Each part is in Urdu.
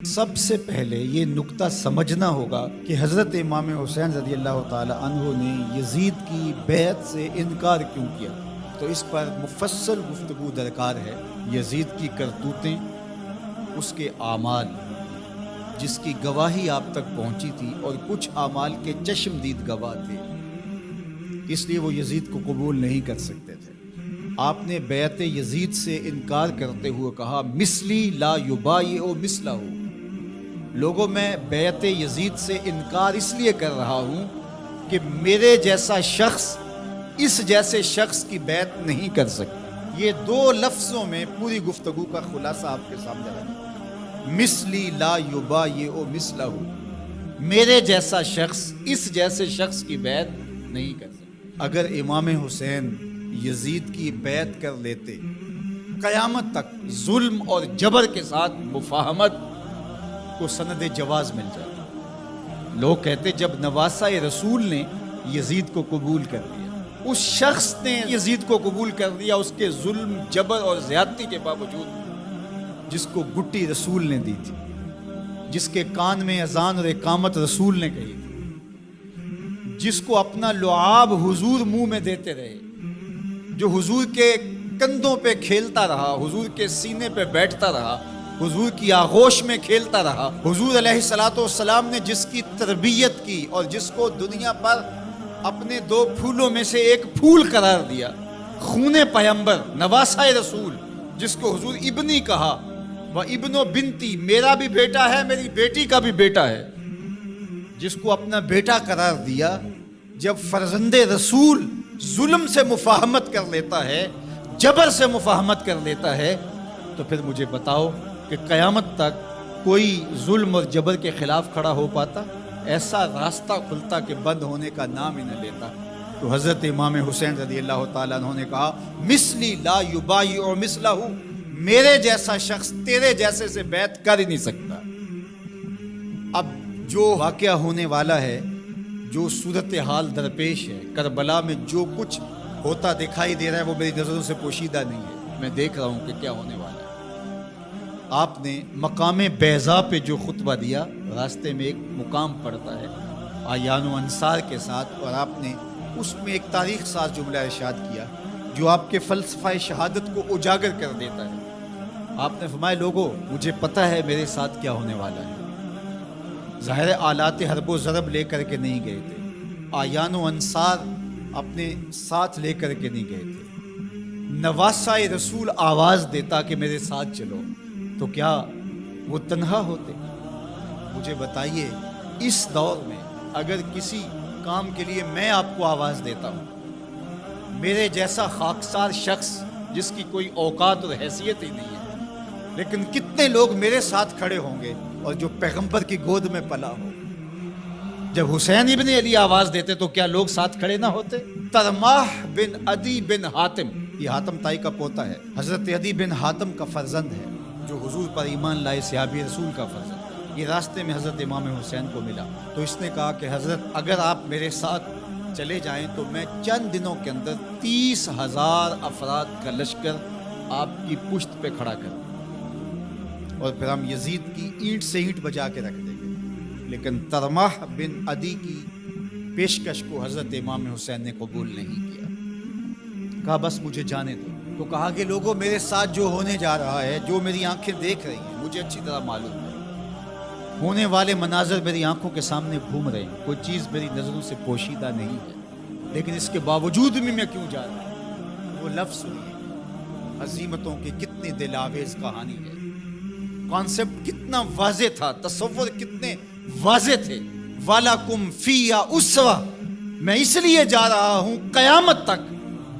سب سے پہلے یہ نکتہ سمجھنا ہوگا کہ حضرت امام حسین رضی اللہ تعالی عنہ نے یزید کی بیعت سے انکار کیوں کیا، تو اس پر مفصل گفتگو درکار ہے۔ یزید کی کرتوتیں، اس کے اعمال جس کی گواہی آپ تک پہنچی تھی، اور کچھ اعمال کے چشم دید گواہ تھے، اس لیے وہ یزید کو قبول نہیں کر سکتے تھے۔ آپ نے بیعت یزید سے انکار کرتے ہوئے کہا مثلی لا یبایع مثلہ، لوگوں میں بیعت یزید سے انکار اس لیے کر رہا ہوں کہ میرے جیسا شخص اس جیسے شخص کی بیعت نہیں کر سکتا۔ یہ دو لفظوں میں پوری گفتگو کا خلاصہ آپ کے سامنے رکھا، مثلی لا یبایع مثلہ، میرے جیسا شخص اس جیسے شخص کی بیعت نہیں کر سکتا۔ اگر امام حسین یزید کی بیعت کر لیتے، قیامت تک ظلم اور جبر کے ساتھ مفاہمت کو سند جواز مل جاتا۔ لوگ کہتے جب نواسہ رسول نے یزید کو قبول کر لیا، اس شخص نے یزید کو قبول کر لیا، اس کے ظلم، جبر اور زیادتی کے باوجود، جس کو گٹی رسول نے دی تھی، جس کے کان میں اذان اور اقامت رسول نے کہی تھی، جس کو اپنا لعاب حضور منہ میں دیتے رہے، جو حضور کے کندھوں پہ کھیلتا رہا، حضور کے سینے پہ بیٹھتا رہا، حضور کی آغوش میں کھیلتا رہا، حضور علیہ الصلوۃ والسلام نے جس کی تربیت کی اور جس کو دنیا پر اپنے دو پھولوں میں سے ایک پھول قرار دیا، خون پیمبر، نواسہ رسول، جس کو حضور ابنی کہا، وہ ابن و بنتی، میرا بھی بیٹا ہے، میری بیٹی کا بھی بیٹا ہے، جس کو اپنا بیٹا قرار دیا، جب فرزند رسول ظلم سے مفاہمت کر لیتا ہے، جبر سے مفاہمت کر لیتا ہے، تو پھر مجھے بتاؤ کہ قیامت تک کوئی ظلم اور جبر کے خلاف کھڑا ہو پاتا؟ ایسا راستہ کھلتا کہ بند ہونے کا نام ہی نہ لیتا۔ تو حضرت امام حسین رضی اللہ تعالیٰ عنہ نے کہا مثلی لا یبایع مثلہ، میرے جیسا شخص تیرے جیسے سے بیعت کر ہی نہیں سکتا۔ اب جو واقعہ ہونے والا ہے، جو صورتحال درپیش ہے، کربلا میں جو کچھ ہوتا دکھائی دے رہا ہے، وہ میری نظروں سے پوشیدہ نہیں ہے، میں دیکھ رہا ہوں کہ کیا ہونے والا ہے۔ آپ نے مقام بیضا پہ جو خطبہ دیا، راستے میں ایک مقام پڑتا ہے اعیان و انصار کے ساتھ، اور آپ نے اس میں ایک تاریخ ساز جملہ ارشاد کیا جو آپ کے فلسفہ شہادت کو اجاگر کر دیتا ہے۔ آپ نے فرمایا لوگوں، مجھے پتہ ہے میرے ساتھ کیا ہونے والا ہے۔ ظاہر آلات حرب و ضرب لے کر کے نہیں گئے تھے، اعیان و انصار اپنے ساتھ لے کر کے نہیں گئے تھے۔ نواسہ رسول آواز دیتا کہ میرے ساتھ چلو، تو کیا وہ تنہا ہوتے؟ مجھے بتائیے، اس دور میں اگر کسی کام کے لیے میں آپ کو آواز دیتا ہوں، میرے جیسا خاکسار شخص جس کی کوئی اوقات اور حیثیت ہی نہیں ہے، لیکن کتنے لوگ میرے ساتھ کھڑے ہوں گے، اور جو پیغمبر کی گود میں پلا ہو۔ جب حسین ابن علی آواز دیتے تو کیا لوگ ساتھ کھڑے نہ ہوتے؟ ترماح بن عدی بن حاتم، یہ حاتم تائی کا پوتا ہے، حضرت عدی بن حاتم کا فرزند ہے، جو حضور پر ایمان لائے، صحابی رسول کا فرزند۔ یہ راستے میں حضرت امام حسین کو ملا، تو اس نے کہا کہ حضرت اگر آپ میرے ساتھ چلے جائیں تو میں چند دنوں کے اندر 30,000 افراد کا لشکر آپ کی پشت پہ کھڑا کر دوں، اور پھر ہم یزید کی اینٹ سے اینٹ بجا کے رکھ دیں گے۔ لیکن ترماح بن عدی کی پیشکش کو حضرت امام حسین نے قبول نہیں کیا، کہا بس مجھے جانے دو۔ تو کہا کہ لوگوں، میرے ساتھ جو ہونے جا رہا ہے، جو میری آنکھیں دیکھ رہی ہیں، مجھے اچھی طرح معلوم ہے، ہونے والے مناظر میری آنکھوں کے سامنے گھوم رہے ہیں، کوئی چیز میری نظروں سے پوشیدہ نہیں ہے، لیکن اس کے باوجود بھی میں کیوں جا رہا ہوں؟ وہ لفظ سنیے، عظیمتوں کی کتنی دل آویز کہانی ہے، کانسیپٹ کتنا واضح تھا، تصور کتنے واضح تھے۔ وَلَكُمْ فِيهَا أُسْوَةٌ، میں اس لیے جا رہا ہوں قیامت تک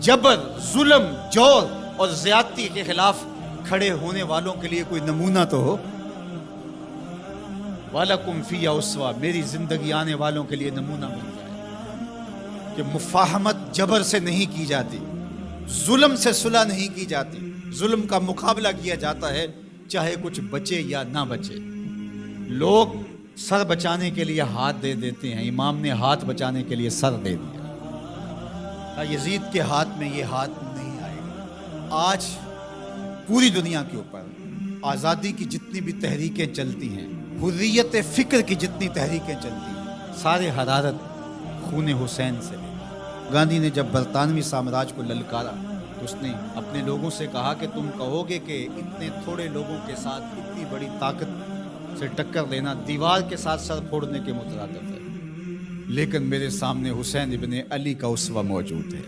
جبر، ظلم، جور اور زیادتی کے خلاف کھڑے ہونے والوں کے لیے کوئی نمونہ تو ہو۔ وَلَكُمْ فِيهَا أُسْوَةٌ، میری زندگی آنے والوں کے لیے نمونہ بن جائے کہ مفاہمت جبر سے نہیں کی جاتی، ظلم سے صلح نہیں کی جاتی، ظلم کا مقابلہ کیا جاتا ہے، چاہے کچھ بچے یا نہ بچے۔ لوگ سر بچانے کے لیے ہاتھ دے دیتے ہیں، امام نے ہاتھ بچانے کے لیے سر دے دیا۔ یزید کے ہاتھ میں یہ ہاتھ نہیں آئے گا۔ آج پوری دنیا کے اوپر آزادی کی جتنی بھی تحریکیں چلتی ہیں، حریت فکر کی جتنی تحریکیں چلتی ہیں، سارے حرارت خون حسین سے لے۔ گاندھی نے جب برطانوی سامراج کو للکارا تو اس نے اپنے لوگوں سے کہا کہ تم کہو گے کہ اتنے تھوڑے لوگوں کے ساتھ اتنی بڑی طاقت سے ٹکر لینا دیوار کے ساتھ سر پھوڑنے کے مترادف ہے، لیکن میرے سامنے حسین ابن علی کا اسوہ موجود ہے۔